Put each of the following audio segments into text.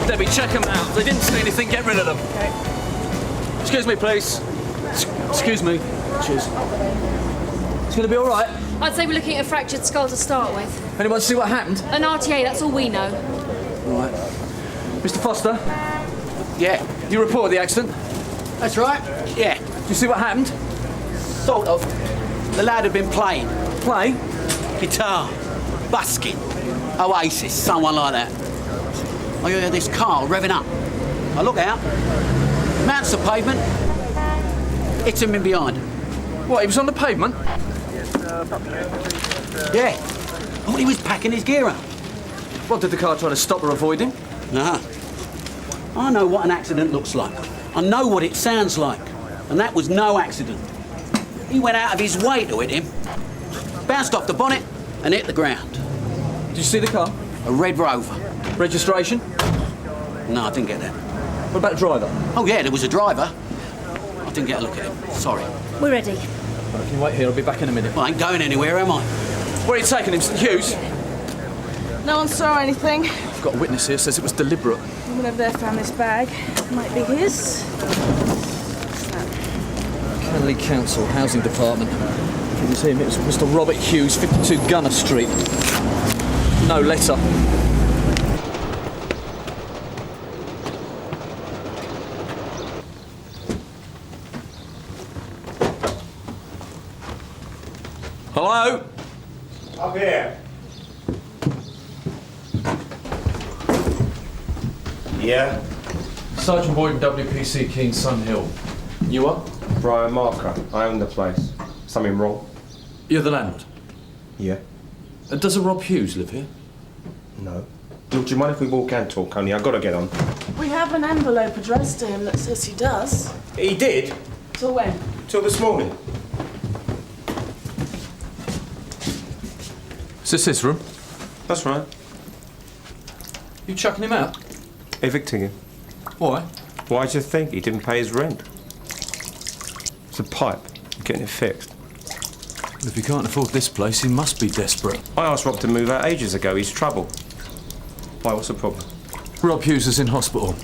Debbie, check them out. If they didn't see anything, get rid of them. Okay. Excuse me, please. Excuse me. Cheers. It's going to be all right. I'd say we're looking at a fractured skull to start with. Anyone see what happened? An RTA, that's all we know. Right. Mr. Foster? Yeah. You reported the accident? That's right. Yeah. Did you see what happened? Sort of. The lad had been playing. Playing? Guitar. Busking. Oasis. Someone like that. I hear this car revving up. I look out. Mounts the pavement. Hits him in behind. What, he was on the pavement? Yeah. I thought he was packing his gear up. What, did the car try to stop or avoid him? Nah. I know what an accident looks like. I know what it sounds like. And that was no accident. He went out of his way to hit him. Bounced off the bonnet and hit the ground. Did you see the car? A red Rover. Registration? No, I didn't get that. What about the driver? Oh, yeah, there was a driver. I didn't get a look at him. Sorry. We're ready. Right, can you wait here? I'll be back in a minute. Well, I ain't going anywhere, am I? Where are you taking him, St Hughes? No one saw anything. I've got a witness here, says it was deliberate. Someone over there found this bag. Might be his. Canley Council, Housing Department. It was him. It was Mr. Robert Hughes, 52 Gunner Street. No letter. Hello? Up here. Yeah? Sergeant Boyden, WPC, Keen Sun Hill. You are? Brian Marker. I own the place. Something wrong? You're the landlord? Yeah. Does a Rob Hughes live here? No. Look, do you mind if we walk and talk, honey? I've got to get on. We have an envelope addressed to him that says he does. He did? Till when? Till this morning. Is this his room? That's right. You chucking him out? Evicting him. Why? Why do you think? He didn't pay his rent. It's a pipe. I'm getting it fixed. If he can't afford this place, he must be desperate. I asked Rob to move out ages ago. He's trouble. Why, what's the problem? Rob Hughes is in hospital.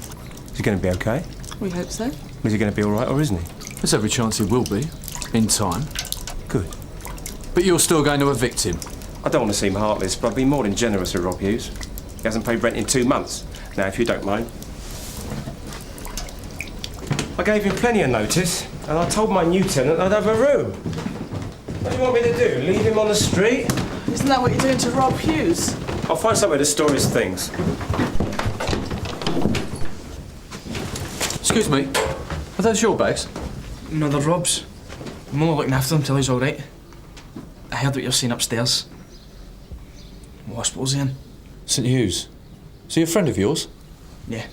Is he going to be okay? We hope so. Is he going to be all right, or isn't he? There's every chance he will be, in time. Good. But you're still going to evict him? I don't want to seem heartless, but I've been more than generous with Rob Hughes. He hasn't paid rent in 2 months. Now, if you don't mind. I gave him plenty of notice, and I told my new tenant I'd have a room. What do you want me to do? Leave him on the street? Isn't that what you're doing to Rob Hughes? I'll find somewhere to store his things. Excuse me, are those your bags? No, they're Rob's. I'm only looking after him till he's all right. I heard what you're saying upstairs. What hospital's he in? St Hughes. Is he a friend of yours? Yeah.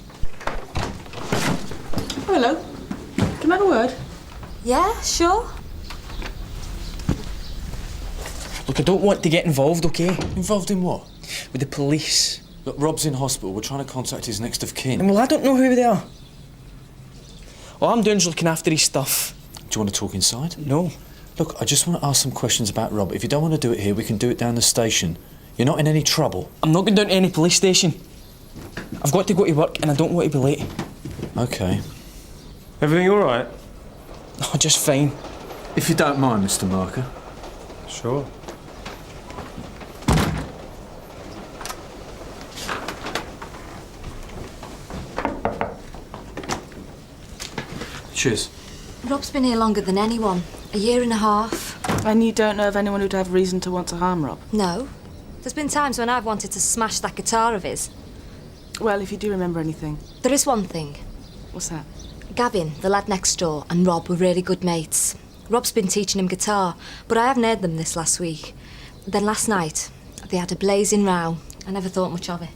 Oh, hello. Can I have a word? Yeah, sure. Look, I don't want to get involved, OK? Involved in what? With the police. Look, Rob's in hospital. We're trying to contact his next of kin. And well, I don't know who they are. All I'm doing is looking after his stuff. Do you want to talk inside? No. Look, I just want to ask some questions about Rob. If you don't want to do it here, we can do it down the station. You're not in any trouble. I'm not going down to any police station. I've got to go to work and I don't want to be late. OK. Everything all right? Oh, just fine. If you don't mind, Mr Marker. Sure. Cheers. Rob's been here longer than anyone. 1.5 years. And you don't know of anyone who'd have reason to want to harm Rob? No. There's been times when I've wanted to smash that guitar of his. Well, if you do remember anything. There is one thing. What's that? Gavin, the lad next door, and Rob were really good mates. Rob's been teaching him guitar, but I haven't heard them this last week. Then last night, they had a blazing row. I never thought much of it.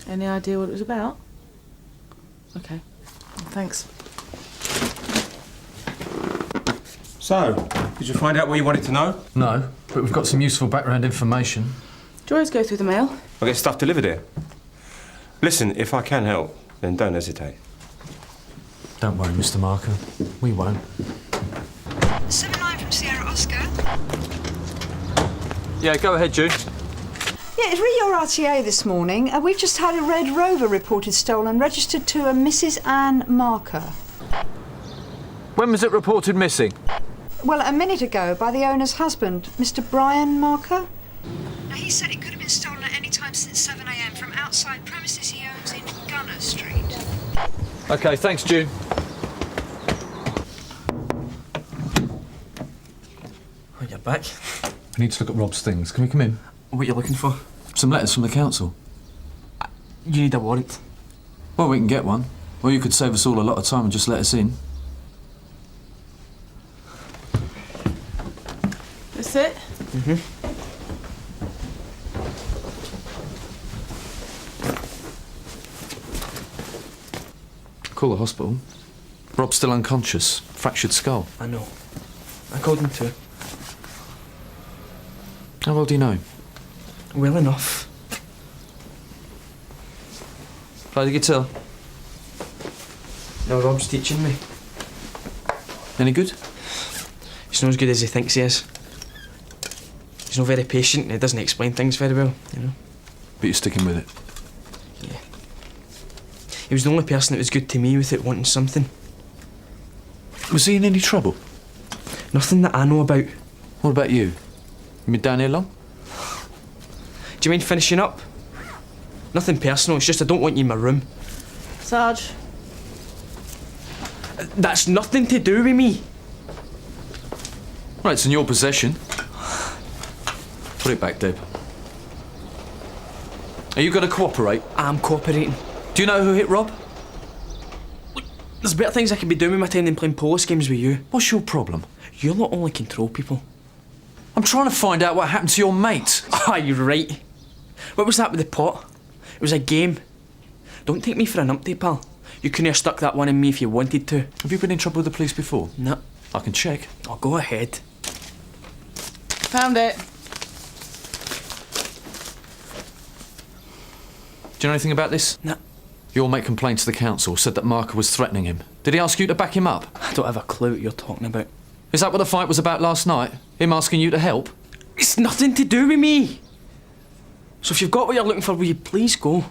Any idea what it was about? OK. Thanks. So, did you find out what you wanted to know? No, but we've got some useful background information. Do you always go through the mail? I'll get stuff delivered here. Listen, if I can help, then don't hesitate. Don't worry, Mr Marker. We won't. 79 from Sierra Oscar. Yeah, go ahead, Jude. Yeah, it's re your RTA this morning. We've just had a Red Rover reported stolen, registered to a Mrs. Anne Marker. When was it reported missing? Well, a minute ago by the owner's husband, Mr. Brian Marker. Now, he said it could have been stolen at any time since 7 a.m. from outside premises he owns in Gunner Street. OK, thanks, June. Oh, you're back. I need to look at Rob's things. Can we come in? What are you looking for? Some letters from the council. You need a warrant. Well, we can get one. Or you could save us all a lot of time and just let us in. That's it? Call the hospital. Rob's still unconscious. Fractured skull. I know. I called him too. How well do you know? Well enough. Play the guitar. No, Rob's teaching me. Any good? He's not as good as he thinks he is. He's not very patient and he doesn't explain things very well, you know. But you're sticking with it. Yeah. He was the only person that was good to me without wanting something. Was he in any trouble? Nothing that I know about. What about you? You been down here long? Do you mind finishing up? Nothing personal, it's just I don't want you in my room. Sarge. That's nothing to do with me. Right, it's in your possession. Put it back, Deb. Are you going to cooperate? I'm cooperating. Do you know who hit Rob? There's better things I could be doing with my time than playing police games with you. What's your problem? You lot only control people. I'm trying to find out what happened to your mate. Ah, you're right. What was that with the pot? It was a game. Don't take me for an umpty, pal. You couldn't have stuck that one in me if you wanted to. Have you been in trouble with the police before? No. I can check. Oh, go ahead. Found it. Do you know anything about this? No. Your mate complained to the council, said that Marker was threatening him. Did he ask you to back him up? I don't have a clue what you're talking about. Is that what the fight was about last night? Him asking you to help? It's nothing to do with me. So if you've got what you're looking for, will you please go?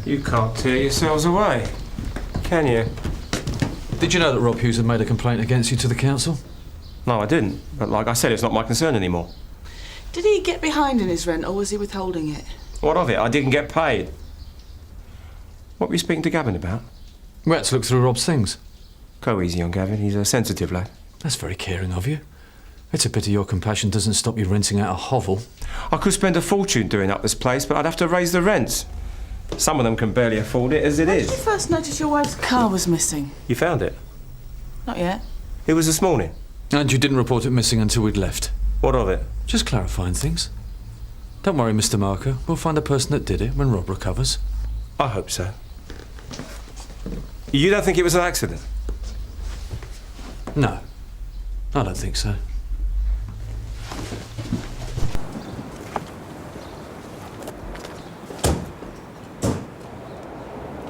You can't tear yourselves away, can you? Did you know that Rob Hughes had made a complaint against you to the council? No, I didn't. But like I said, it's not my concern anymore. Did he get behind in his rent or was he withholding it? What of it? I didn't get paid. What were you speaking to Gavin about? We had to look through Rob's things. Go easy on Gavin, he's a sensitive lad. That's very caring of you. It's a pity your compassion doesn't stop you renting out a hovel. I could spend a fortune doing up this place, but I'd have to raise the rents. Some of them can barely afford it as it When did you is. first notice your wife's car was missing? You found it? Not yet. It was this morning. And you didn't report it missing until we'd left. What of it? Just clarifying things. Don't worry, Mr. Marker. We'll find the person that did it when Rob recovers. I hope so. You don't think it was an accident? No, I don't think so.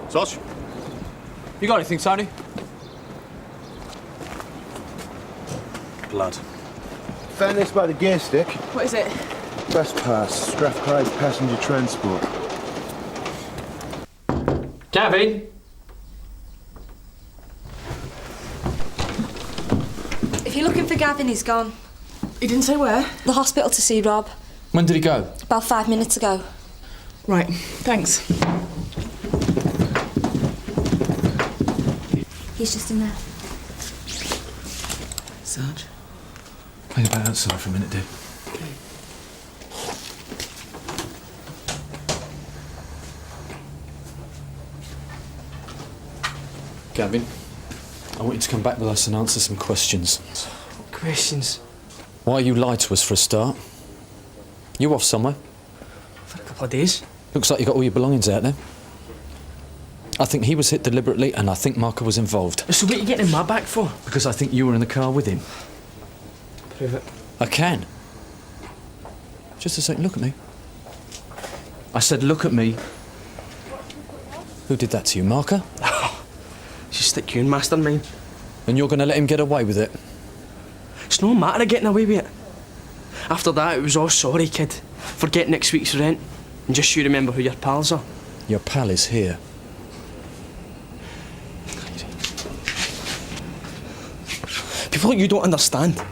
Sarge? You got anything, Tony? Blood. Found this by the gear stick. What is it? Trespass, Strathclyde passenger transport. Gavin! If you're looking for Gavin, he's gone. He didn't say where? The hospital to see Rob. When did he go? About 5 minutes ago. Right, thanks. He's just in there. Sarge. Hang about outside for a minute, dear. Okay. Gavin, I want you to come back with us and answer some questions. What questions? Why you lied to us for a start? You off somewhere? For a couple of days. Looks like you got all your belongings out there. I think he was hit deliberately and I think Marker was involved. So what are you getting in my back for? Because I think you were in the car with him. Prove it. I can. Just a second, look at me. I said look at me. Who did that to you, Marker? Just stick you in mastermind. And you're going to let him get away with it? It's no matter of getting away with it. After that, it was all sorry, kid. Forget next week's rent, and just you remember who your pals are. Your pal is here. People like you don't understand.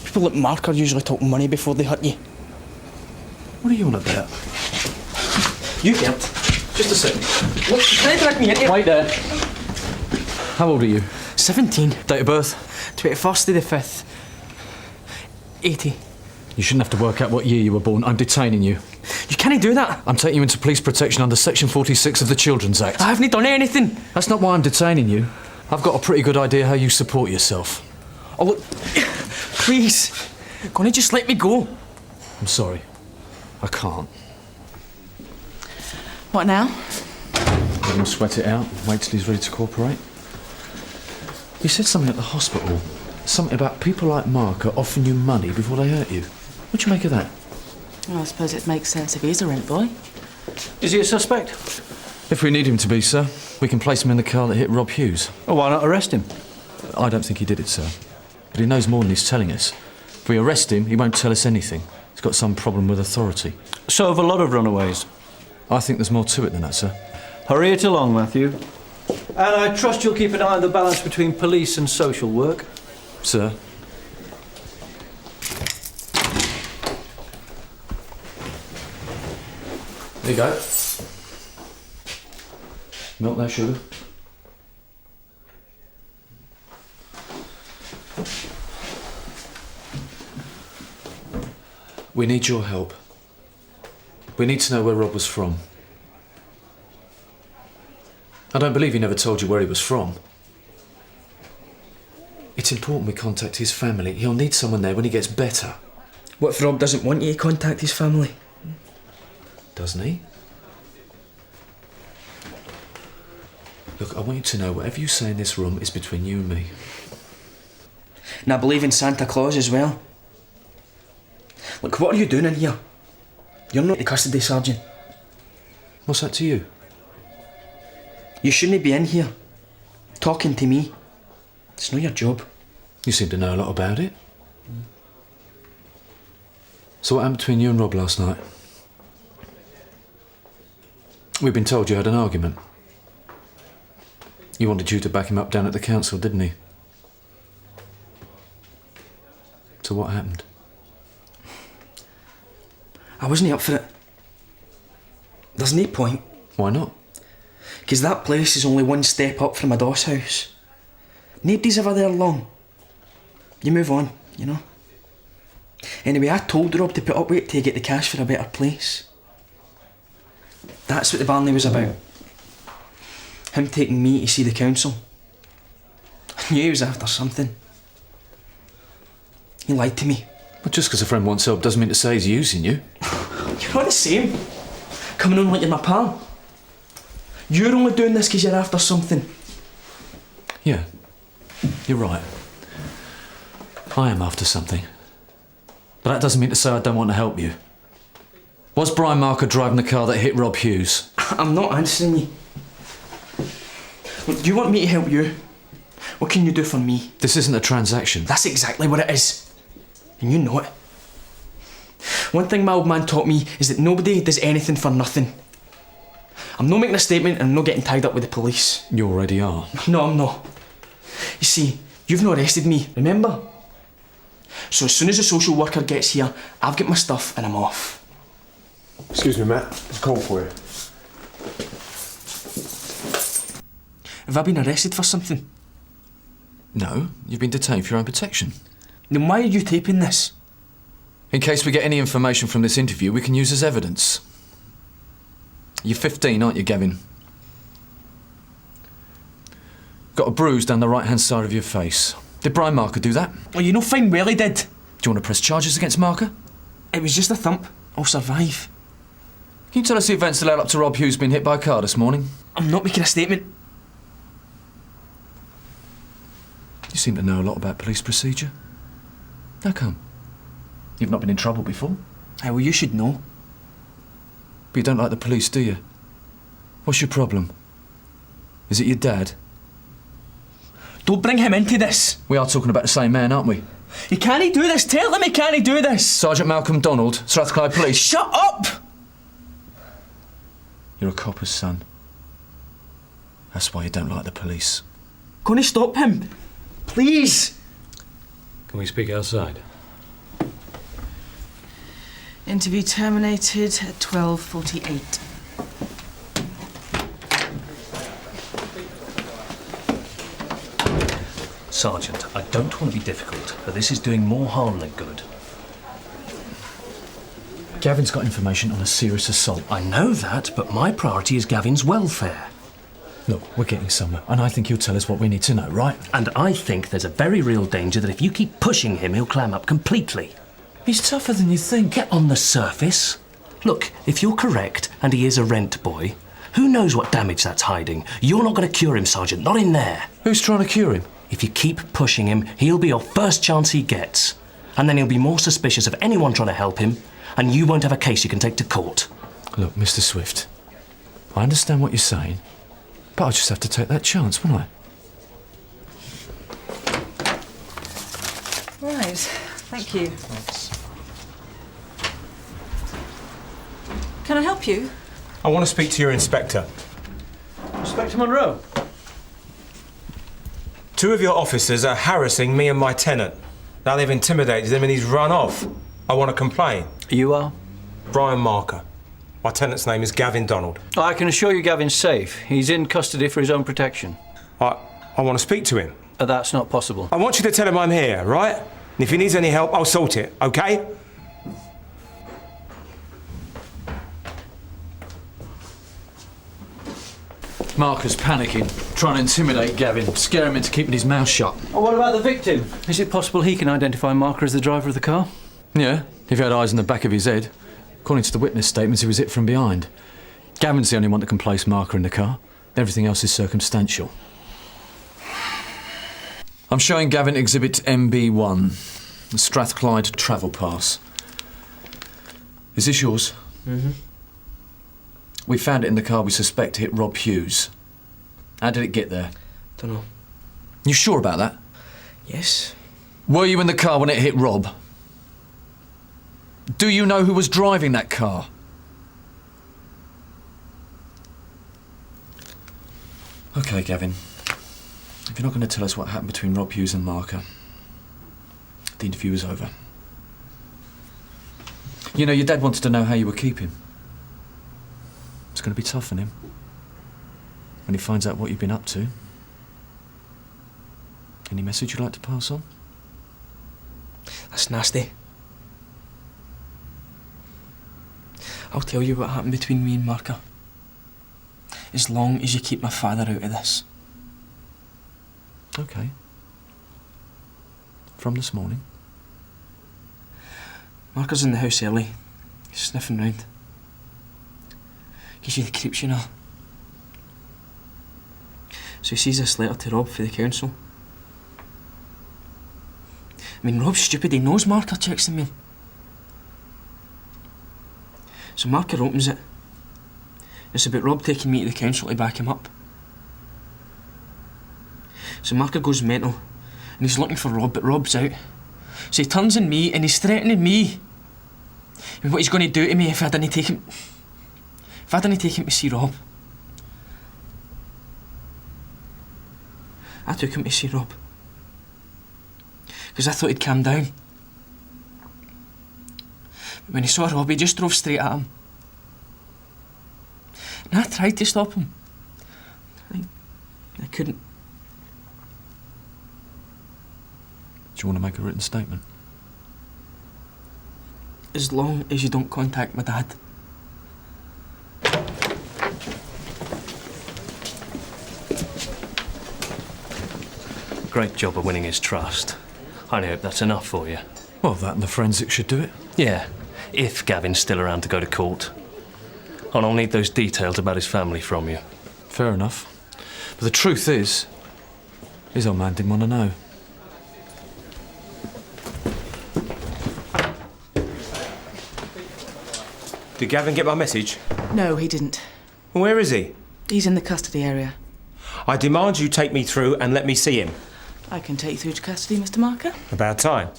People like Marker usually talk money before they hurt you. What are you on about? You heard. Just a second. What? Can I drag me in here? Wait there. How old are you? 17. Date of birth? 21st of the 5th. 80. You shouldn't have to work out what year you were born. I'm detaining you. You can't do that. I'm taking you into police protection under Section 46 of the Children's Act. I haven't done anything. That's not why I'm detaining you. I've got a pretty good idea how you support yourself. Oh, look. Please. Can't you just let me go? I'm sorry. I can't. What now? Let him sweat it out. Wait till he's ready to cooperate. You said something at the hospital. Something about people like Marker offering you money before they hurt you. What do you make of that? Well, I suppose it makes sense if he's a rent boy. Is he a suspect? If we need him to be, sir, we can place him in the car that hit Rob Hughes. Well, why not arrest him? I don't think he did it, sir. But he knows more than he's telling us. If we arrest him, he won't tell us anything. He's got some problem with authority. So have a lot of runaways. I think there's more to it than that, sir. Hurry it along, Matthew. And I trust you'll keep an eye on the balance between police and social work. Sir? There you go. Milk, no sugar. We need your help. We need to know where Rob was from. I don't believe he never told you where he was from. It's important we contact his family. He'll need someone there when he gets better. What if Rob doesn't want you to contact his family? Doesn't he? Look, I want you to know whatever you say in this room is between you and me. And I believe in Santa Claus as well. Look, what are you doing in here? You're not the custody sergeant. What's that to you? You shouldn't be in here, talking to me. It's not your job. You seem to know a lot about it. So what happened between you and Rob last night? We've been told you had an argument. He wanted you to back him up down at the council, didn't he? So what happened? I wasn't up for it. There's no point. Why not? Because that place is only one step up from my doss house. Nobody's ever there long. You move on, you know. Anyway, I told Rob to put up with it to get the cash for a better place. That's what the Barney was about. Him taking me to see the council. I knew he was after something. He lied to me. But just because a friend wants help doesn't mean to say he's using you. You're not the same. Coming on like you're my pal. You're only doing this because you're after something. Yeah, you're right. I am after something. But that doesn't mean to say I don't want to help you. Was Brian Marker driving the car that hit Rob Hughes? I'm not answering you. Look, do you want me to help you? What can you do for me? This isn't a transaction. That's exactly what it is. And you know it. One thing my old man taught me is that nobody does anything for nothing. I'm not making a statement and I'm not getting tied up with the police. You already are. No, I'm not. You see, you've not arrested me, remember? So as soon as the social worker gets here, I've got my stuff and I'm off. Excuse me, Matt. There's a call for you. Have I been arrested for something? No, you've been detained for your own protection. Then why are you taping this? In case we get any information from this interview, we can use as evidence. You're 15, aren't you, Gavin? Got a bruise down the right-hand side of your face. Did Brian Marker do that? Well, you know fine well he did. Do you want to press charges against Marker? It was just a thump. I'll survive. Can you tell us the events that led up to Rob Hughes being hit by a car this morning? I'm not making a statement. You seem to know a lot about police procedure. How come? You've not been in trouble before. Well, you should know. But you don't like the police, do you? What's your problem? Is it your dad? Don't bring him into this. We are talking about the same man, aren't we? He can't do this. Tell him he can't do this. Sergeant Malcolm Donald, Strathclyde Police. Shut up! You're a copper's son. That's why you don't like the police. Gonna stop him? Please! Can we speak outside? Interview terminated at 12:48. Sergeant, I don't want to be difficult, but this is doing more harm than good. Gavin's got information on a serious assault. I know that, but my priority is Gavin's welfare. Look, we're getting somewhere, and I think he'll tell us what we need to know, right? And I think there's a very real danger that if you keep pushing him, he'll clam up completely. He's tougher than you think. Get on the surface. Look, if you're correct, and he is a rent boy, who knows what damage that's hiding? You're not going to cure him, Sergeant, not in there. Who's trying to cure him? If you keep pushing him, he'll be your first chance he gets. And then he'll be more suspicious of anyone trying to help him, and you won't have a case you can take to court. Look, Mr. Swift, I understand what you're saying, but I'll just have to take that chance, won't I? Right, thank you. Can I help you? I want to speak to your inspector. Inspector Monroe. 2 of your officers are harassing me and my tenant. Now they've intimidated him and he's run off. I want to complain. You are? Brian Marker. My tenant's name is Gavin Donald. I can assure you Gavin's safe. He's in custody for his own protection. I want to speak to him. That's not possible. I want you to tell him I'm here, right? And if he needs any help, I'll sort it, okay? Marker's panicking, trying to intimidate Gavin, scare him into keeping his mouth shut. Oh, what about the victim? Is it possible he can identify Marker as the driver of the car? Yeah, if he had eyes in the back of his head. According to the witness statements, he was hit from behind. Gavin's the only one that can place Marker in the car. Everything else is circumstantial. I'm showing Gavin Exhibit MB1, the Strathclyde Travel Pass. Is this yours? Mm-hmm. We found it in the car we suspect hit Rob Hughes. How did it get there? Dunno. You sure about that? Yes. Were you in the car when it hit Rob? Do you know who was driving that car? OK, Gavin. If you're not going to tell us what happened between Rob Hughes and Marker, the interview is over. You know, your dad wanted to know how you were keeping. It's going to be tough on him when he finds out what you've been up to. Any message you'd like to pass on? That's nasty. I'll tell you what happened between me and Marker. As long as you keep my father out of this. OK. From this morning? Marker's in the house early. He's sniffing round. Gives you the creeps, you know. So he sees this letter to Rob for the council. I mean, Rob's stupid, he knows Marker checks the mail. So Marker opens it. It's about Rob taking me to the council to back him up. So Marker goes mental, and he's looking for Rob, but Rob's out. So he turns on me, and he's threatening me. And what he's going to do to me if I didn't take him... If I didn't take him to see Rob. I took him to see Rob. Because I thought he'd calm down. But when he saw Rob, he just drove straight at him. And I tried to stop him. I couldn't. Do you want to make a written statement? As long as you don't contact my dad. Great job of winning his trust. I hope that's enough for you. Well, that and the forensics should do it. Yeah, if Gavin's still around to go to court. And I'll need those details about his family from you. Fair enough. But the truth is, his old man didn't want to know. Did Gavin get my message? No, he didn't. Where is he? He's in the custody area. I demand you take me through and let me see him. I can take you through to custody, Mr. Marker. About time.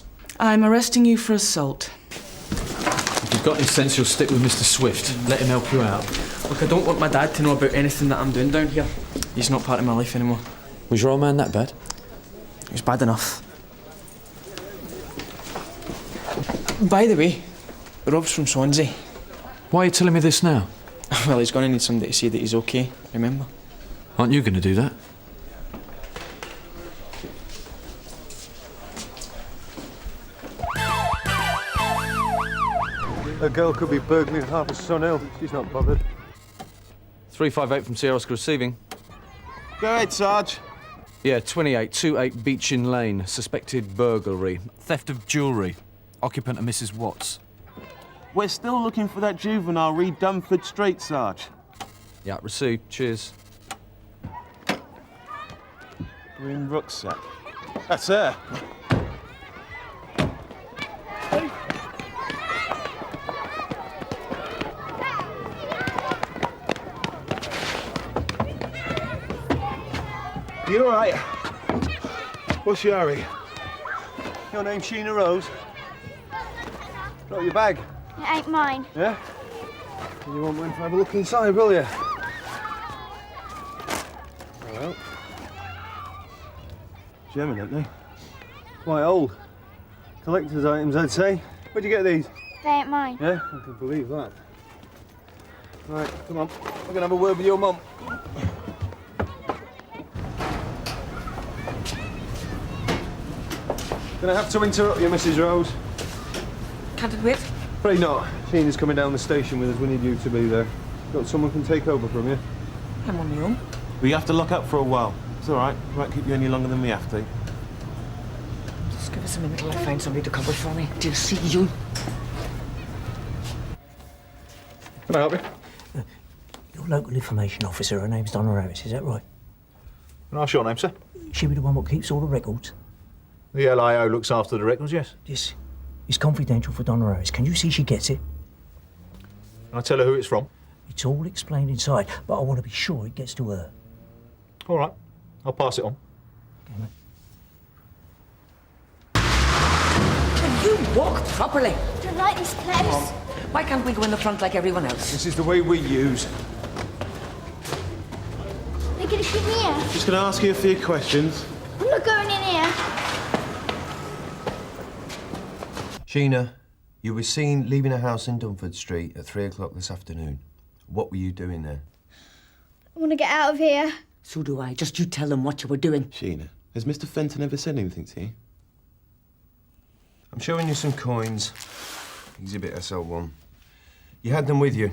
I'm arresting you for assault. If you've got any sense, you'll stick with Mr. Swift. Let him help you out. Look, I don't want my dad to know about anything that I'm doing down here. He's not part of my life anymore. Was your old man that bad? It was bad enough. By the way, Rob's from Swansea. Why are you telling me this now? Well, he's going to need somebody to say that he's okay, remember? Aren't you going to do that? A girl could be burgling half a son ill. She's not bothered. 358 from Sierra Oscar receiving. Go ahead, Sarge. Yeah, 28 Beechin Lane. Suspected burglary. Theft of jewellery. Occupant of Mrs. Watts. We're still looking for that juvenile re Dunford Street, Sarge. Yeah, received. Cheers. Green rucksack. That's her. You all right? What's your hurry? Your name's Sheena Rose? Got your bag? It ain't mine. Yeah? You won't mind if I have a look inside, will you? Well. German, aren't they? Quite old. Collector's items, I'd say. Where'd you get these? They ain't mine. Yeah, I can believe that. Right, come on. We're gonna have a word with your mum. Gonna have to interrupt you, Mrs. Rose. Can't it wait? Afraid not. Sheena's coming down the station with us. We need you to be there. Got someone can take over from you. I'm on my own. We have to lock up for a while. It's all right. We won't keep you any longer than we have to. Just give us a minute till I find somebody to cover for me. Do you see you? Can I help you? Your local information officer, her name's Donna Rouse, is that right? Can I ask your name, sir? She be the one what keeps all the records? The LIO looks after the records, yes. This is confidential for Donna Rouse. Can you see she gets it? Can I tell her who it's from? It's all explained inside, but I want to be sure it gets to her. All right. I'll pass it on. Can you walk properly? Don't like this place. Why can't we go in the front like everyone else? This is the way we use. They're gonna keep me here. Just gonna ask you a few questions. I'm not going in here. Sheena, you were seen leaving a house in Dunford Street at 3 o'clock this afternoon. What were you doing there? I want to get out of here. So do I. Just you tell them what you were doing. Sheena, has Mr. Fenton ever said anything to you? I'm showing you some coins. Exhibit SL1. You had them with you.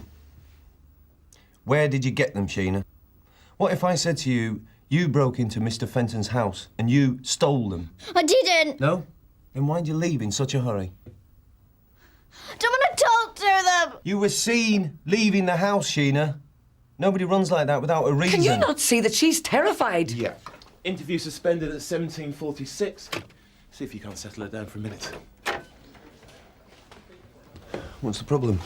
Where did you get them, Sheena? What if I said to you, you broke into Mr. Fenton's house and you stole them? I didn't. No? Then why'd you leave in such a hurry? I don't want to talk to them. You were seen leaving the house, Sheena. Nobody runs like that without a reason. Can you not see that she's terrified? Yeah. Interview suspended at 17:46. See if you can't settle her down for a minute. What's the problem?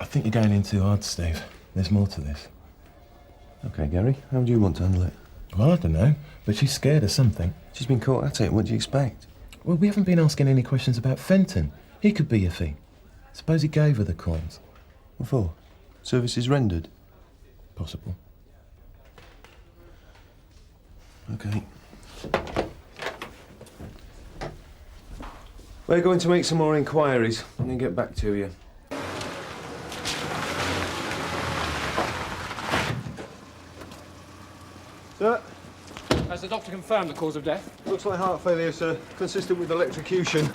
I think you're going in too hard, Steve. There's more to this. OK, Gary, how do you want to handle it? Well, I don't know, but she's scared of something. She's been caught at it. What do you expect? Well, we haven't been asking any questions about Fenton. He could be a thief. Suppose he gave her the coins. What for? Services rendered? Possible. OK. We're going to make some more inquiries and then get back to you. Sir? Has the doctor confirmed the cause of death? Looks like heart failure, sir. Consistent with electrocution.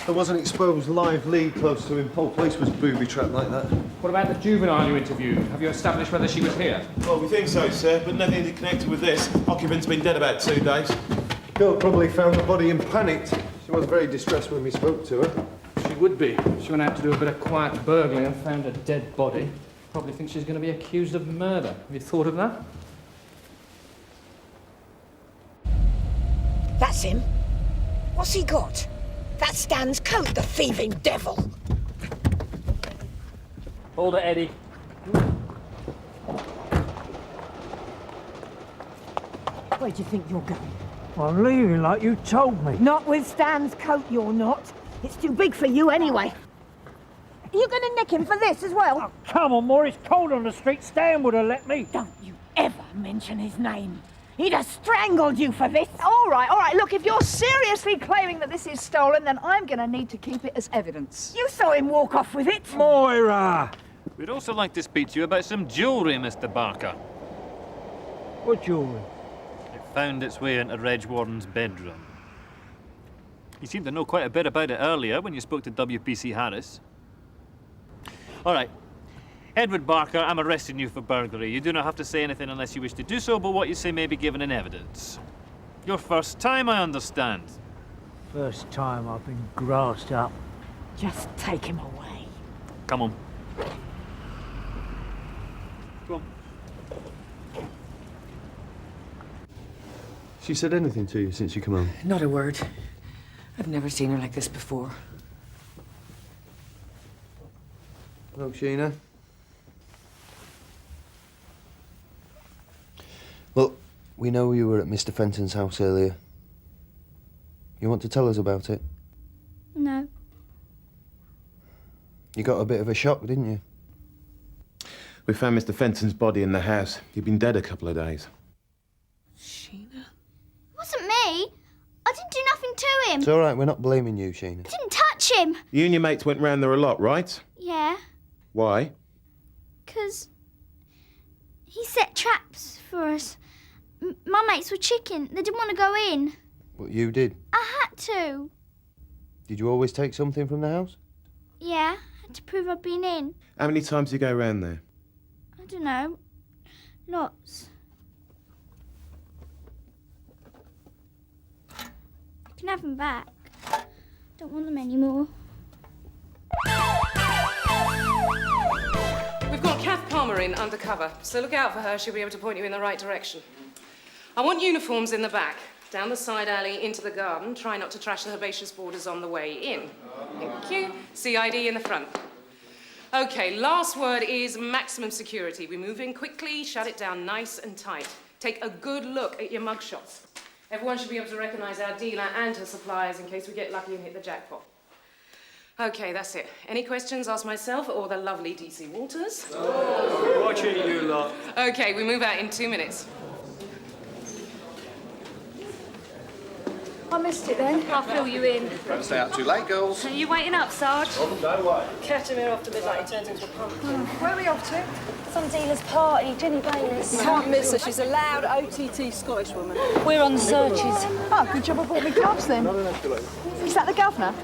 There was an exposed live lead close to him. Whole place was booby-trapped like that. What about the juvenile you interviewed? Have you established whether she was here? Well, we think so, sir, but nothing connected with this. Occupant's been dead about 2 days. Girl probably found the body and panicked. She was very distressed when we spoke to her. She would be. She went out to do a bit of quiet burgling and found a dead body. Probably thinks she's going to be accused of murder. Have you thought of that? That's him. What's he got? That's Stan's coat, the thieving devil. Hold it, Eddie. Where do you think you're going? I'm leaving like you told me. Not with Stan's coat, you're not. It's too big for you anyway. Are you going to nick him for this as well? Oh, come on, Moore, it's cold on the street. Stan would have let me. Don't you ever mention his name. He'd have strangled you for this. All right. Look, if you're seriously claiming that this is stolen, then I'm going to need to keep it as evidence. You saw him walk off with it. Moira! We'd also like to speak to you about some jewellery, Mr. Barker. What jewellery? It found its way into Reg Warden's bedroom. You seemed to know quite a bit about it earlier when you spoke to WPC Harris. All right. Edward Barker, I'm arresting you for burglary. You do not have to say anything unless you wish to do so, but what you say may be given in evidence. Your first time, I understand. First time I've been grassed up. Just take him away. Come on. Go on. She said anything to you since you come home? Not a word. I've never seen her like this before. Hello, Sheena. Look, we know you were at Mr. Fenton's house earlier. You want to tell us about it? No. You got a bit of a shock, didn't you? We found Mr. Fenton's body in the house. He'd been dead a couple of days. It wasn't me. I didn't do nothing to him. It's all right, we're not blaming you, Sheena. I didn't touch him. You and your mates went round there a lot, right? Yeah, Why? 'cause he set traps for us. My mates were chicken. They didn't want to go in. But you did. I had to. Did you always take something from the house? Yeah, I had to prove I'd been in. How many times do you go round there? I don't know. Lots. You can have them back. Don't want them anymore. We've got Kath Palmer in undercover, so look out for her. She'll be able to point you in the right direction. I want uniforms in the back, down the side alley, into the garden. Try not to trash the herbaceous borders on the way in. Thank you. CID in the front. Okay, last word is maximum security. We move in quickly, shut it down nice and tight. Take a good look at your mugshots. Everyone should be able to recognise our dealer and her suppliers in case we get lucky and hit the jackpot. Okay, that's it. Any questions, ask myself or the lovely DC Walters. Watching you lot. Okay, we move out in 2 minutes. I missed it then. I'll fill you in. Don't stay out too late, girls. Are you waiting up, Sarge? No way. Catch him here after midnight, he turns into a pumpkin. Where are we off to? Some dealer's party, Jenny Bayless. You can't miss her, she's a loud OTT Scottish woman. We're on the searches. Oh, good job I brought me gloves then. Is that the governor?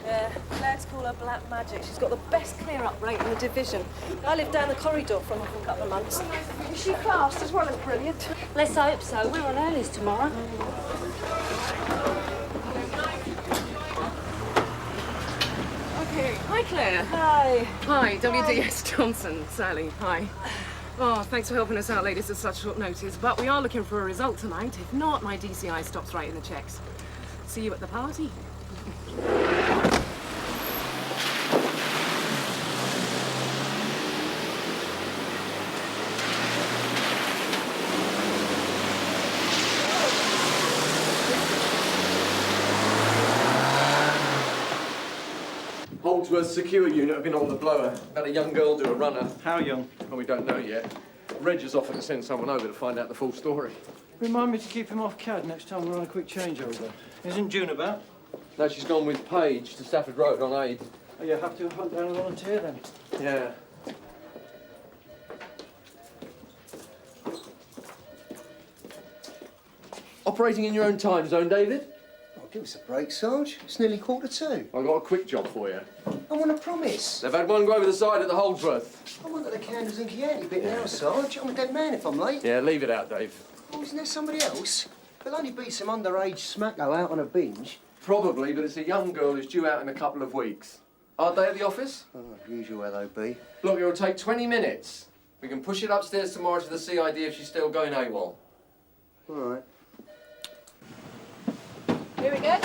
Yeah, let's call her Black Magic. She's got the best clear-up rate in the division. I live down the corridor from her for a couple of months. Is she fast as well as brilliant? Let's hope so. We're on earlies tomorrow. Okay, hi Claire. Hi. Hi, WDS Johnson, Sally, hi. Oh, thanks for helping us out, ladies, at such short notice. But we are looking for a result tonight. If not, my DCI stops writing the checks. See you at the party. Holdsworth secure unit have been on the blower. Had a young girl do a runner. How young? Well, we don't know yet. Reg has offered to send someone over to find out the full story. Remind me to keep him off CAD next time we're on a quick changeover. Isn't June about? No, she's gone with Paige to Stafford Road on aid. Oh, you have to hunt down a volunteer then? Yeah. Operating in your own time zone, David? Oh, give us a break, Sarge. It's nearly 2:45. I've got a quick job for you. I want a promise. They've had one go over the side at the Holdsworth. I want the candles and Chianti bit now, Sarge. I'm a dead man if I'm late. Yeah, leave it out, Dave. Oh, isn't there somebody else? There'll only be some underage smacko out on a binge. Probably, but it's a young girl who's due out in a couple of weeks. Are they at the office? Oh, usual where they be. Look, it'll take 20 minutes. We can push it upstairs tomorrow to the CID if she's still going AWOL. All right. Here we go.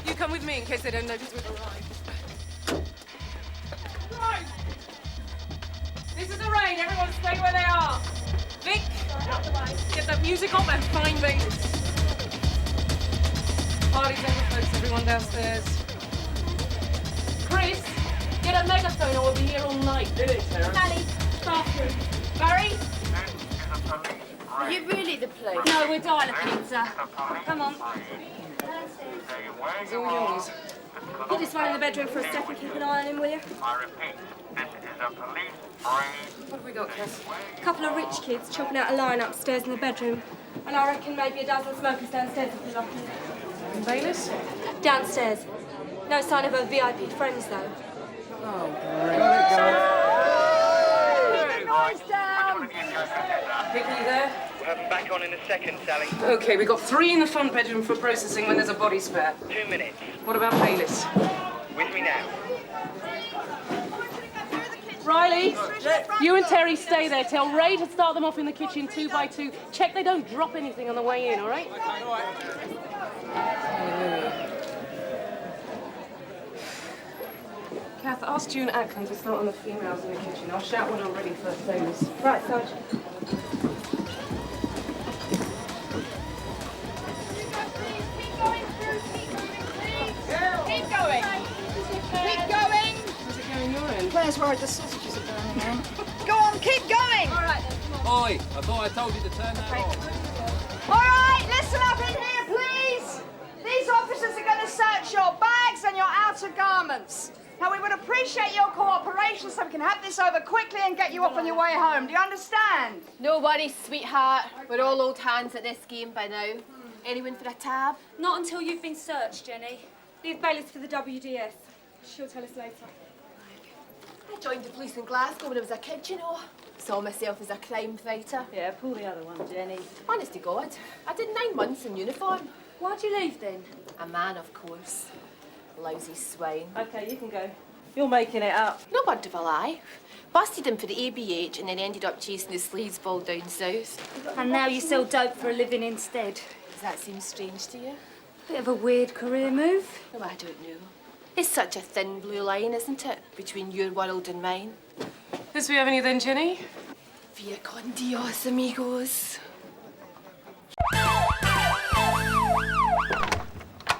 You come with me in case they don't notice we've arrived. This is a raid. Everyone stay where they are. Vic, get that music off and find Bayless. Party's over, folks. Everyone downstairs. Chris, get a megaphone or we'll be here all night. Did it, Tarrant? Sally, Bathroom. Barry? are you really the police? No, we're dialer pizza. Come on. It's all yours. You just run in the bedroom for a second, keep an eye on him, will you? What have we got, Cass? A couple of rich kids chopping out a line upstairs in the bedroom. And I reckon maybe a dozen smokers downstairs if we're lucky. And Bayless? Downstairs. No sign of her VIP friends, though. Oh, Noise down! Vic, are you there? We'll have them back on in a second, Sally. Okay, we got 3 in the front bedroom for processing when there's a body spare. 2 minutes. What about Bayless? With me now. Riley, you and Terry stay there. Tell Ray to start them off in the kitchen 2 by 2. Check they don't drop anything on the way in, all right? Kath, ask June Ackland to start on the females in the kitchen. I'll shout when I'm ready for Bayless. Right, Sarge. Keep going! Keep going! How's it going your end? Claire's worried the sausages are burning out. Go on, keep going! All right, then, come on. Oi, I thought I told you to turn that off. All right, listen up in here, please. These officers are going to search your bags and your outer garments. Now, we would appreciate your cooperation so we can have this over quickly and get you off on your way home. Do you understand? No worries, sweetheart. We're all old hands at this game by now. Anyone for a tab? Not until you've been searched, Jenny. Leave Bayless for the WDS. She'll tell us later. I joined the police in Glasgow when I was a kid, you know. Saw myself as a crime fighter. Yeah, pull the other one, Jenny. Honest to God, I did 9 months in uniform. Why'd you leave then? A man, of course. Lousy swine. Okay, you can go. You're making it up. No word of a lie. Busted him for the ABH and then ended up chasing the sleazeball down south. And now you sell dope for a living instead. Does that seem strange to you? Bit of a weird career move. No, I don't know. It's such a thin blue line, isn't it, between your world and mine? This we have any then, Jenny? Via con Dios, amigos.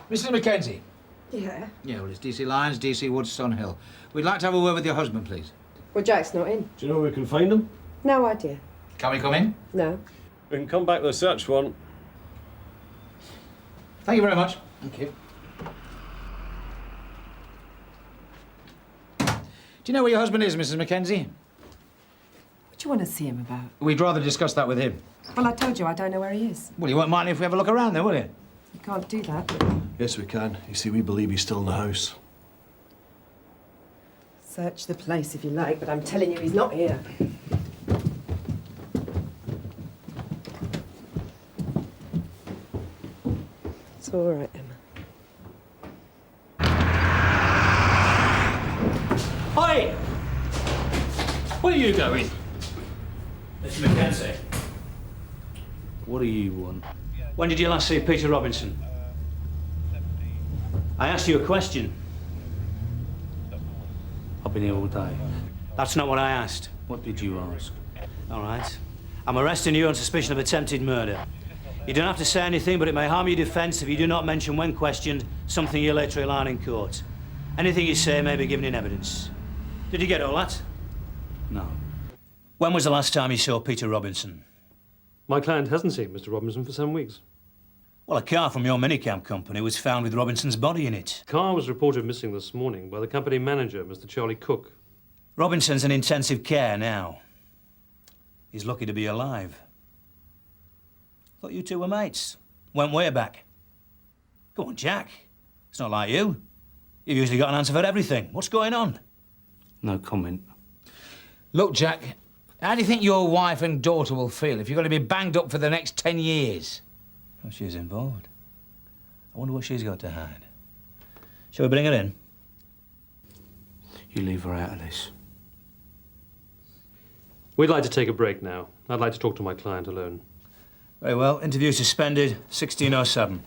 Mrs. Mackenzie. Yeah. Yeah, well, it's DC Lyons, DC Woodstone Hill. We'd like to have a word with your husband, please. Well, Jack's not in. Do you know where we can find them? No idea. Can we come in? No. We can come back with a search warrant. Thank you very much. Thank you. Do you know where your husband is, Mrs. Mackenzie? What do you want to see him about? We'd rather discuss that with him. Well, I told you I don't know where he is. Well, you won't mind if we have a look around then, will you? You can't do that. Yes, we can. You see, we believe he's still in the house. Search the place if you like, but I'm telling you he's not here. It's all right, Emma. Hi! Where are you going? Mr. Mackenzie. What do you want? When did you last see Peter Robinson? I asked you a question. I've been here all day. That's not what I asked. What did you ask? All right. I'm arresting you on suspicion of attempted murder. You don't have to say anything, but it may harm your defence if you do not mention when questioned something you later rely on in court. Anything you say may be given in evidence. Did you get all that? No. When was the last time you saw Peter Robinson? My client hasn't seen Mr. Robinson for some weeks. Well, a car from your minicab company was found with Robinson's body in it. The car was reported missing this morning by the company manager, Mr. Charlie Cook. Robinson's in intensive care now. He's lucky to be alive. Thought you two were mates. Went way back. Go on, Jack. It's not like you. You've usually got an answer for everything. What's going on? No comment. Look, Jack, how do you think your wife and daughter will feel if you're going to be banged up for the next 10 years? Oh, she's involved. I wonder what she's got to hide. Shall we bring her in? You leave her out of this. We'd like to take a break now. I'd like to talk to my client alone. Very well. Interview suspended, 1607.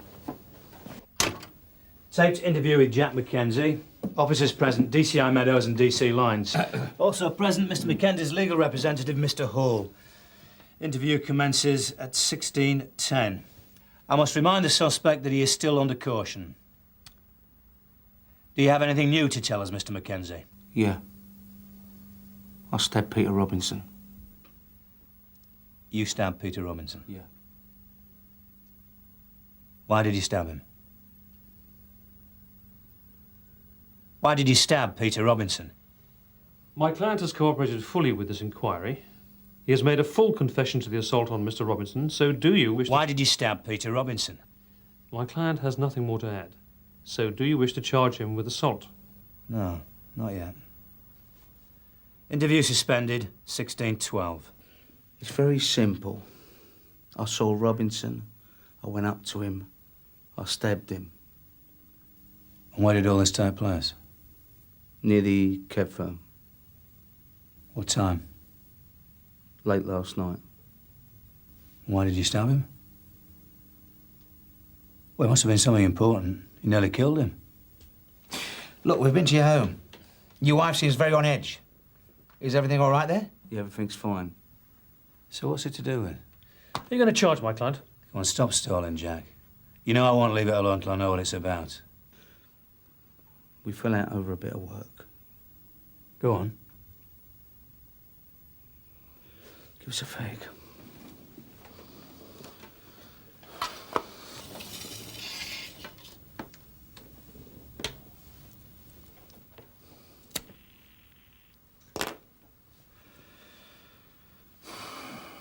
Taped interview with Jack Mackenzie. Officers present, DCI Meadows and DC Lines. Also present, Mr. Mackenzie's legal representative, Mr. Hall. Interview commences at 16:10. I must remind the suspect that he is still under caution. Do you have anything new to tell us, Mr. Mackenzie? Yeah. I stabbed Peter Robinson. You stabbed Peter Robinson? Yeah. Why did you stab him? Why did you stab Peter Robinson? My client has cooperated fully with this inquiry. He has made a full confession to the assault on Mr. Robinson, so do you wish Why did you stab Peter Robinson? My client has nothing more to add. So do you wish to charge him with assault? No, not yet. Interview suspended, 16:12. It's very simple. I saw Robinson. I went up to him. I stabbed him. And where did all this take place? Near the cab firm. What time? Late last night. Why did you stab him? Well, it must have been something important. You nearly killed him. Look, we've been to your home. Your wife seems very on edge. Is everything all right there? Yeah, everything's fine. So what's it to do with? Are you going to charge my client? Come on, stop stalling, Jack. You know I won't leave it alone until I know what it's about. We fell out over a bit of work. Go on. Give us a fag.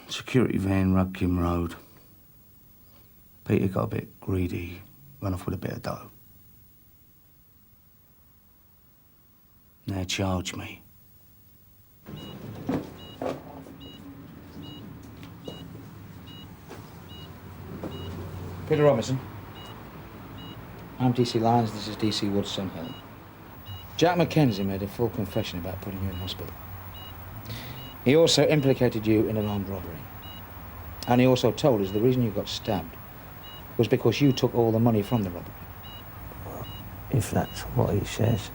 Security van, Rudkin Road. Peter got a bit greedy, run off with a bit of dough. Now charge me. Peter Robinson. I'm DC Lyons, this is DC Woodson Hill. Jack Mackenzie made a full confession about putting you in hospital. He also implicated you in an armed robbery. And he also told us the reason you got stabbed was because you took all the money from the robbery. Well, if that's what he says.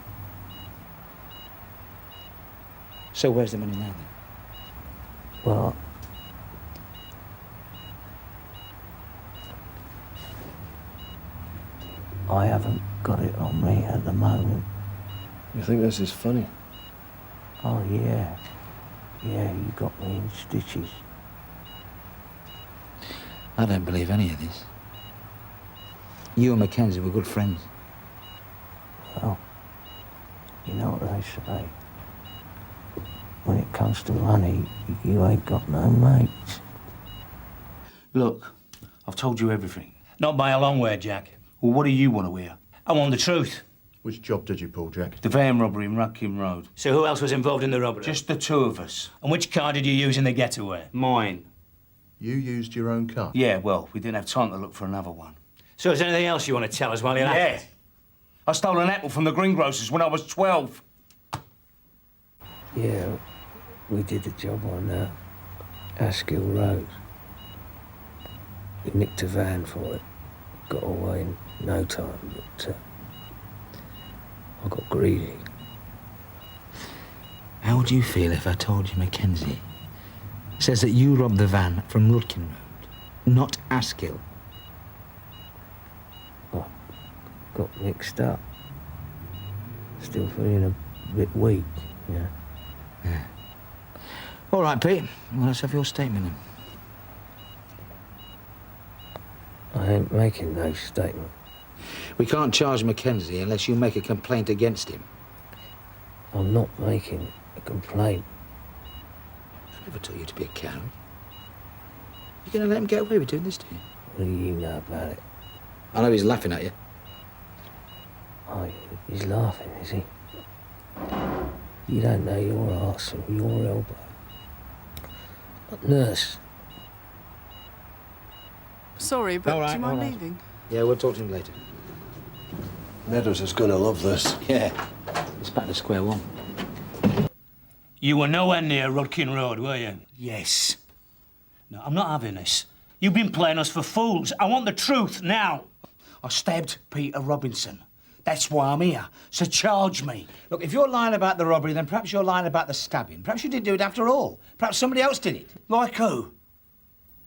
So where's the money now, then? Well, I haven't got it on me at the moment. You think this is funny? Oh, yeah. Yeah, you got me in stitches. I don't believe any of this. You and Mackenzie were good friends. Well, you know what they say. When it comes to money, you ain't got no mates. Look, I've told you everything. Not by a long way, Jack. Well, what do you want to hear? I want the truth. Which job did you pull, Jack? The van robbery in Rudkin Road. So who else was involved in the robbery? Just the two of us. And which car did you use in the getaway? Mine. You used your own car? Yeah, well, we didn't have time to look for another one. So is there anything else you want to tell us while you're at it? I stole an apple from the greengrocers when I was 12. Yeah, we did a job on Askill Road. We nicked a van for it. Got away in no time, but I got greedy. How would you feel if I told you Mackenzie says that you robbed the van from Rudkin Road, not Askill? I got mixed up. Still feeling a bit weak, yeah. Yeah. All right, Pete. Well, let's have your statement then. I ain't making no statement. We can't charge Mackenzie unless you make a complaint against him. I'm not making a complaint. I never told you to be a coward. You going to let him get away with doing this to you? What do you know about it? I know he's laughing at you. Oh, he's laughing, is he? You don't know your arse from your elbow. Nurse. Sorry, but All right, do you mind all right. leaving? Yeah, we'll talk to him later. Meadows is going to love this. Yeah. It's back to square one. You were nowhere near Rudkin Road, were you? Yes. No, I'm not having this. You've been playing us for fools. I want the truth now. I stabbed Peter Robinson. That's why I'm here. So charge me. Look, if you're lying about the robbery, then perhaps you're lying about the stabbing. Perhaps you didn't do it after all. Perhaps somebody else did it. Like who?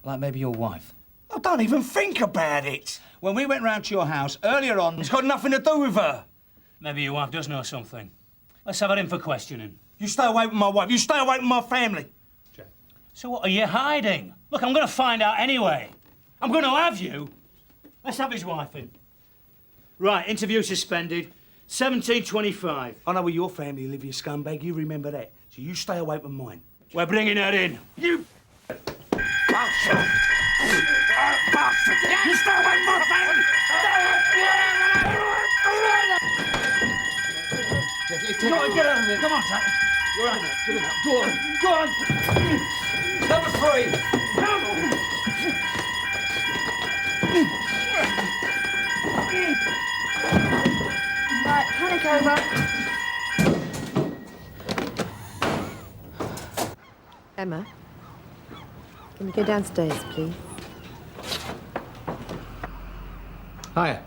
Like maybe your wife. I don't even think about it. When we went round to your house earlier on, it's got nothing to do with her. Maybe your wife does know something. Let's have her in for questioning. You stay away from my wife. You stay away from my family. So what are you hiding? Look, I'm going to find out anyway. I'm going to have you. Let's have his wife in. Right, interview suspended. 17:25. I know where your family live, you scumbag. You remember that. So you stay away from mine. We're bringing her in. You bastard! Bastard! You stay away from my family! Go on, get out of here. Come on, Tate. You're right. Get him out. Go on. Go on. Number 3. Come on. Right, panic over. Emma, can we go downstairs, please? Hiya.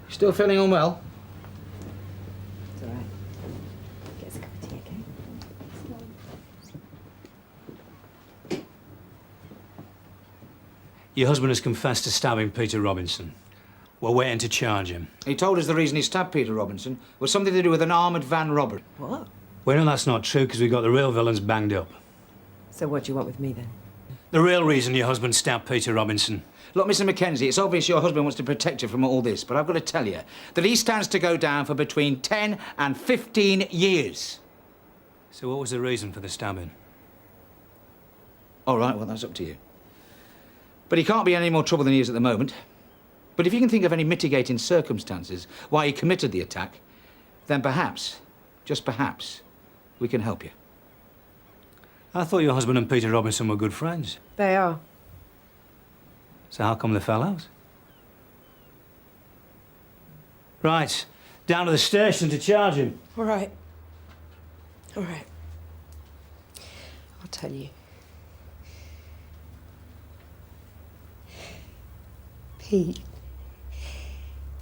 Still feeling unwell? It's all right. Get us a cup of tea, okay? Your husband has confessed to stabbing Peter Robinson. We're waiting to charge him. He told us the reason he stabbed Peter Robinson was something to do with an armoured van robbery. What? We know that's not true because we got the real villains banged up. So what do you want with me, then? The real reason your husband stabbed Peter Robinson. Look, Mr. Mackenzie, it's obvious your husband wants to protect you from all this, but I've got to tell you that he stands to go down for between 10 and 15 years. So what was the reason for the stabbing? All right, well, that's up to you. But he can't be in any more trouble than he is at the moment. But if you can think of any mitigating circumstances why he committed the attack, then perhaps, just perhaps, we can help you. I thought your husband and Peter Robinson were good friends. They are. So how come they fell out? Right, down to the station to charge him. All right. All right. I'll tell you. Pete.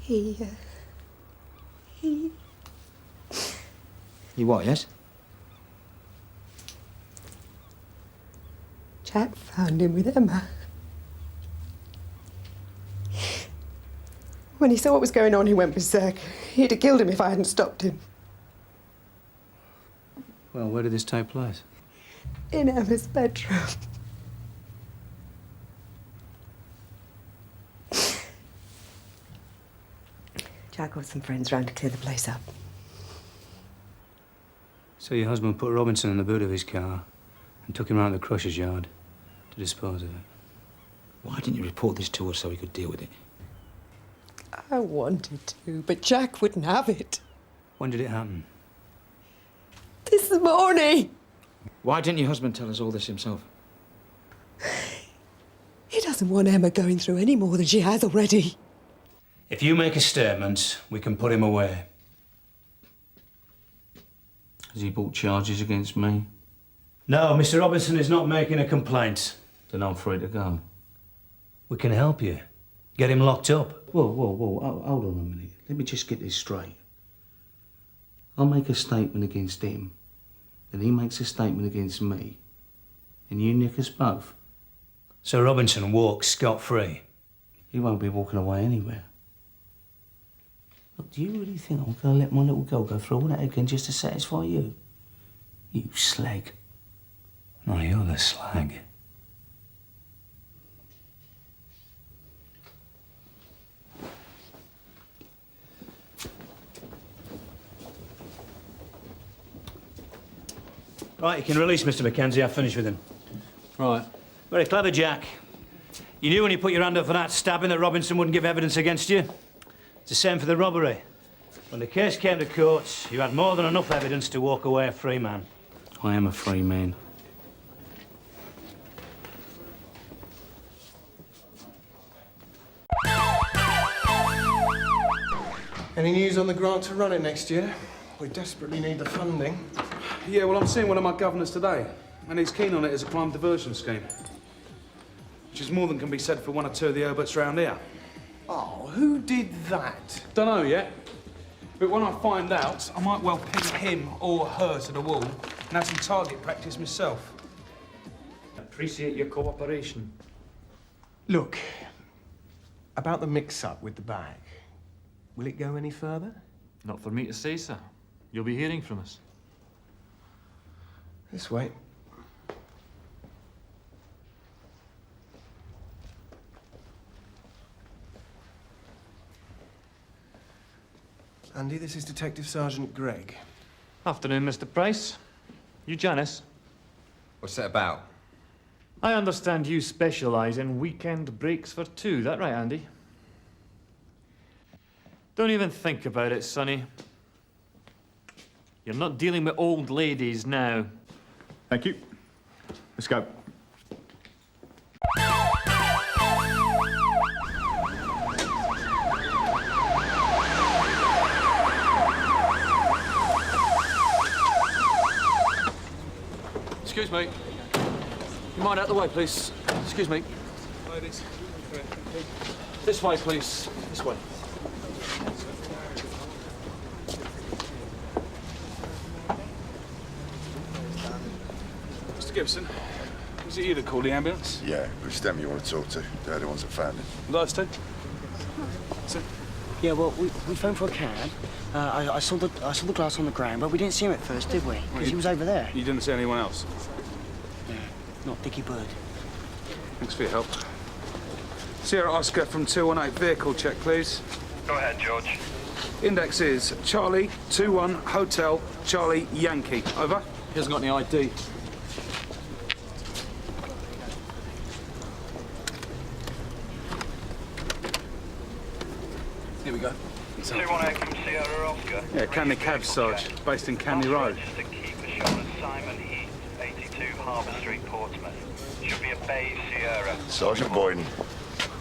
He... You what, yes? Jack found him with Emma. When he saw what was going on, he went berserk. He'd have killed him if I hadn't stopped him. Well, where did this take place? In Emma's bedroom. Jack got some friends round to clear the place up. So your husband put Robinson in the boot of his car and took him round to the crusher's yard to dispose of it. Why didn't you report this to us so we could deal with it? I wanted to, but Jack wouldn't have it. When did it happen? This morning. Why didn't your husband tell us all this himself? He doesn't want Emma going through any more than she has already. If you make a statement, we can put him away. Has he brought charges against me? No, Mr. Robinson is not making a complaint. Then I'm free to go. We can help you. Get him locked up. Whoa, hold on a minute. Let me just get this straight. I'll make a statement against him, then he makes a statement against me, and you nick us both. So Robinson walks scot-free? He won't be walking away anywhere. Look, do you really think I'm going to let my little girl go through all that again just to satisfy you? You slag. No, you're the slag. Right, you can release Mr. Mackenzie. I've finished with him. Right. Very clever, Jack. You knew when you put your hand up for that stabbing that Robinson wouldn't give evidence against you. It's the same for the robbery. When the case came to court, you had more than enough evidence to walk away a free man. I am a free man. Any news on the grant to run it next year? We desperately need the funding. Yeah, well, I'm seeing one of my governors today, and he's keen on it as a crime diversion scheme. Which is more than can be said for one or two of the Herberts round here. Oh, who did that? Don't know yet. But when I find out, I might well pin him or her to the wall and have some target practice myself. Appreciate your cooperation. Look, about the mix-up with the bag, will it go any further? Not for me to say, sir. You'll be hearing from us. This way. Andy, this is Detective Sergeant Gregg. Afternoon, Mr. Price. You Janice? What's that about? I understand you specialise in weekend breaks for two. That right, Andy? Don't even think about it, Sonny. You're not dealing with old ladies now. Thank you. Let's go. Excuse me. You mind out the way, please? Excuse me. Ladies. This way, please. This way. Mr. Gibson, was it you that called the ambulance? Yeah, it was them you want to talk to. They're the ones that found him. Those two? So, Yeah, well, we phoned for a cab. I saw the glass on the ground, but we didn't see him at first, did we? Because he was over there. you didn't see anyone else? Yeah, not Dickie Bird. Thanks for your help. Sierra Oscar from 218, vehicle check, please. Go ahead, George. Index is Charlie 21 Hotel Charlie Yankee. Over. He hasn't got any ID. Here we go. 218 from Sierra Oscar. Yeah, Canley Cab Sarge, based in Canley Road. Registered keeper shown as Simon Heath, 82 Harbour Street, Portsmouth. Should be a Bay Sierra. Sergeant Boyden.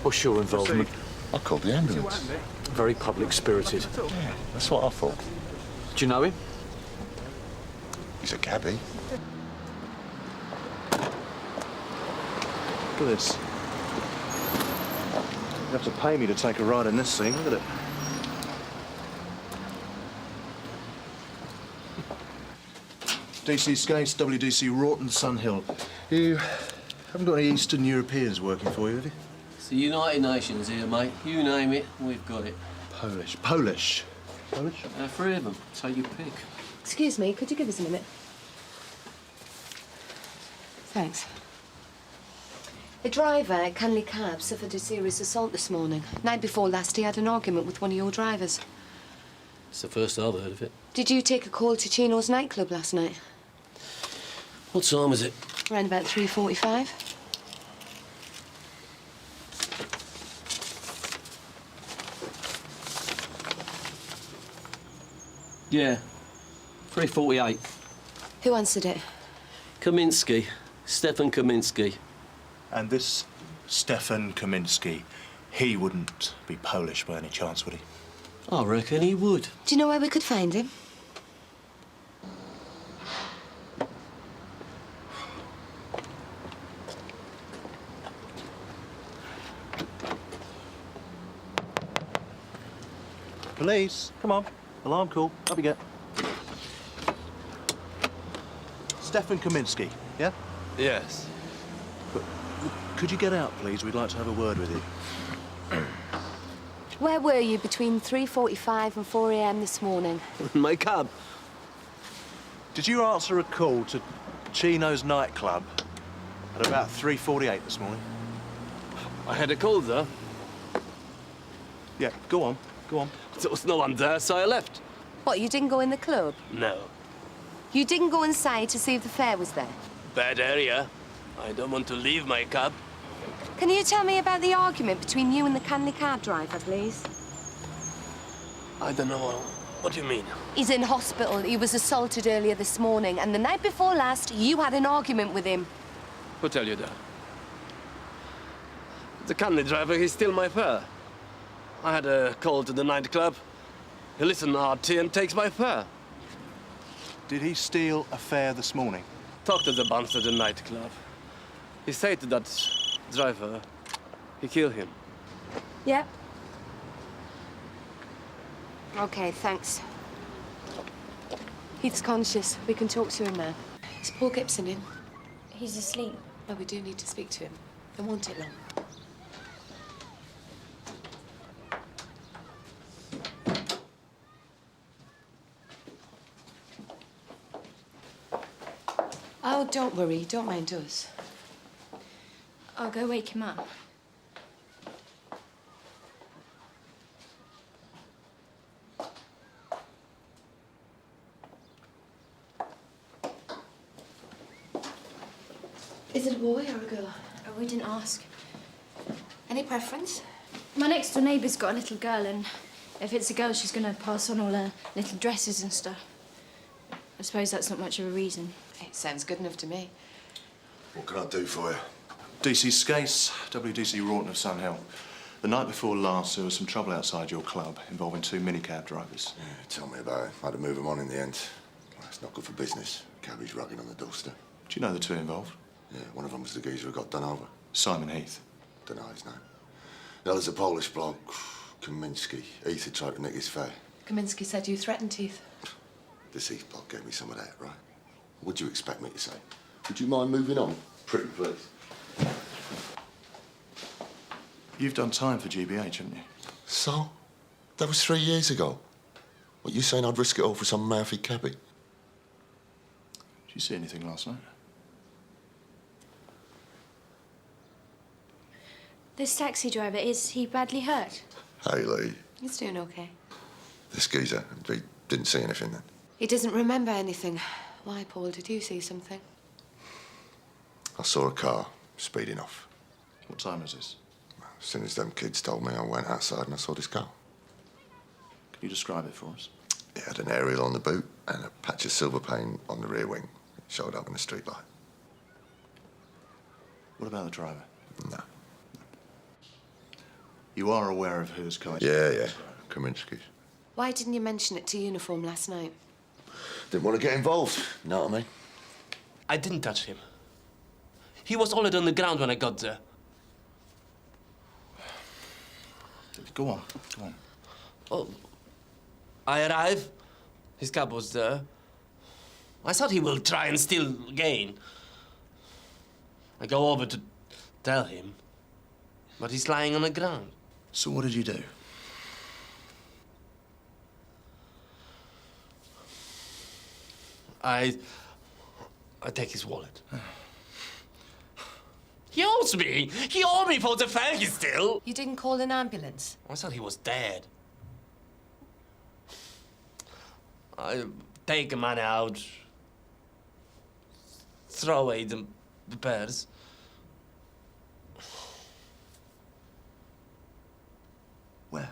What's your involvement? I called the ambulance. Very public-spirited. Yeah, that's what I thought. Do you know him? He's a cabbie. Look at this. You have to pay me to take a ride in this thing. Look at it. DC Skates, WDC Rawton, Sunhill. You haven't got any Eastern Europeans working for you, have you? It's the United Nations here, mate. You name it, we've got it. Polish. Polish? Polish? Three of them. Take your pick. Excuse me, could you give us a minute? Thanks. The driver at Canley Cab suffered a serious assault this morning. Night before last, he had an argument with one of your drivers. It's the first I've heard of it. Did you take a call to Chino's nightclub last night? What time was it? Around about 3:45. Yeah. 3:48. Who answered it? Kaminsky. Stefan Kaminsky. And this Stefan Kaminsky, he wouldn't be Polish by any chance, would he? I reckon he would. Do you know where we could find him? Police, come on. Alarm call. Up you get. Stefan Kaminsky, yeah? Yes. But could you get out, please? We'd like to have a word with you. Where were you between 3:45 and 4 a.m. this morning? My cab. Did you answer a call to Chino's nightclub at about 3:48 this morning? I had a call there. Yeah, go on. Go on. There was no one there, so I left. What, you didn't go in the club? No. You didn't go inside to see if the fare was there? Bad area. I don't want to leave my cab. Can you tell me about the argument between you and the Canley cab driver, please? I don't know. What do you mean? He's in hospital. He was assaulted earlier this morning, and the night before last, you had an argument with him. Who tell you that? The Canley driver, he's still my fare. I had a call to the nightclub. He listens hard to and takes my fare. Did he steal a fare this morning? Talk to the bouncer at the nightclub. He said to that driver, he killed him. Yeah. OK, thanks. Heath's conscious. We can talk to him now. Is Paul Gibson in? He's asleep. Oh, we do need to speak to him. Don't want it long. Oh, don't worry. Don't mind us. I'll go wake him up. Is it a boy or a girl? Oh, we didn't ask. Any preference? My next door neighbour's got a little girl, and if it's a girl, she's going to pass on all her little dresses and stuff. I suppose that's not much of a reason. It sounds good enough to me. What can I do for you? DC Skase, WDC Rawton of Sun Hill. The night before last, there was some trouble outside your club involving 2 minicab drivers. Yeah, tell me about it. I had to move them on in the end. It's not good for business. Cabbies rugging on the doorstep. Do you know the 2 involved? Yeah, one of them was the geezer who got done over. Simon Heath. Don't know his name. The other's a Polish bloke, Kaminsky. Heath had tried to nick his fare. Kaminsky said you threatened Heath. This Heath bloke gave me some of that, right? What'd you expect me to say? Would you mind moving on? Pretty please. You've done time for GBH, haven't you? So? That was 3 years ago. What, you saying I'd risk it all for some mouthy cabbie? Did you see anything last night? This taxi driver, is he badly hurt? Hey, Lee. He's doing OK. This geezer, he didn't see anything then? He doesn't remember anything. Why, Paul? Did you see something? I saw a car speeding off. What time is this? As soon as them kids told me, I went outside and I saw this car. Can you describe it for us? It had an aerial on the boot and a patch of silver paint on the rear wing. It showed up in the street light. What about the driver? No. You are aware of whose car? Yeah. Kaminsky's. Why didn't you mention it to uniform last night? Didn't want to get involved, you know what I mean? I didn't touch him. He was already on the ground when I got there. Go on. Oh, I arrive. His cab was there. I thought he will try and steal again. I go over to tell him, but he's lying on the ground. So what did you do? I take his wallet. He owes me! He owed me for the fare still! You didn't call an ambulance? I thought he was dead. I take the money out, throw away the purse. Where?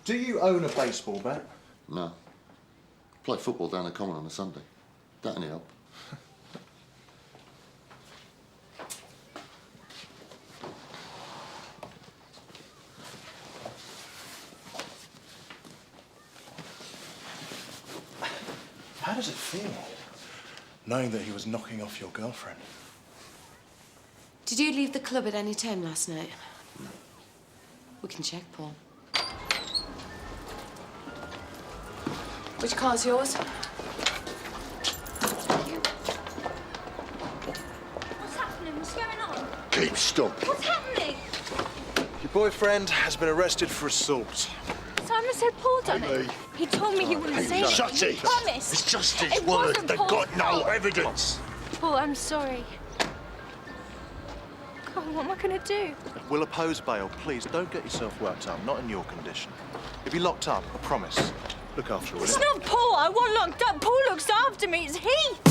Do you own a baseball bat? No. Play football down the common on a Sunday. That any help? How does it feel, knowing that he was knocking off your girlfriend? Did you leave the club at any time last night? No. We can check, Paul. Which car's yours? What's happening? What's going on? Keep still. What's happening? Your boyfriend has been arrested for assault. Simon said Paul done it. He told me he wouldn't say it. Shut it! Promise. It's just his It word. wasn't They've Paul's got no fault. evidence. Paul, I'm sorry. God, what am I going to do? We'll oppose bail. Please, don't get yourself worked up. Not in your condition. You'll be locked up, I promise. Look after her, will It's you? not Paul I want locked up. Paul looks after me. It's Heath.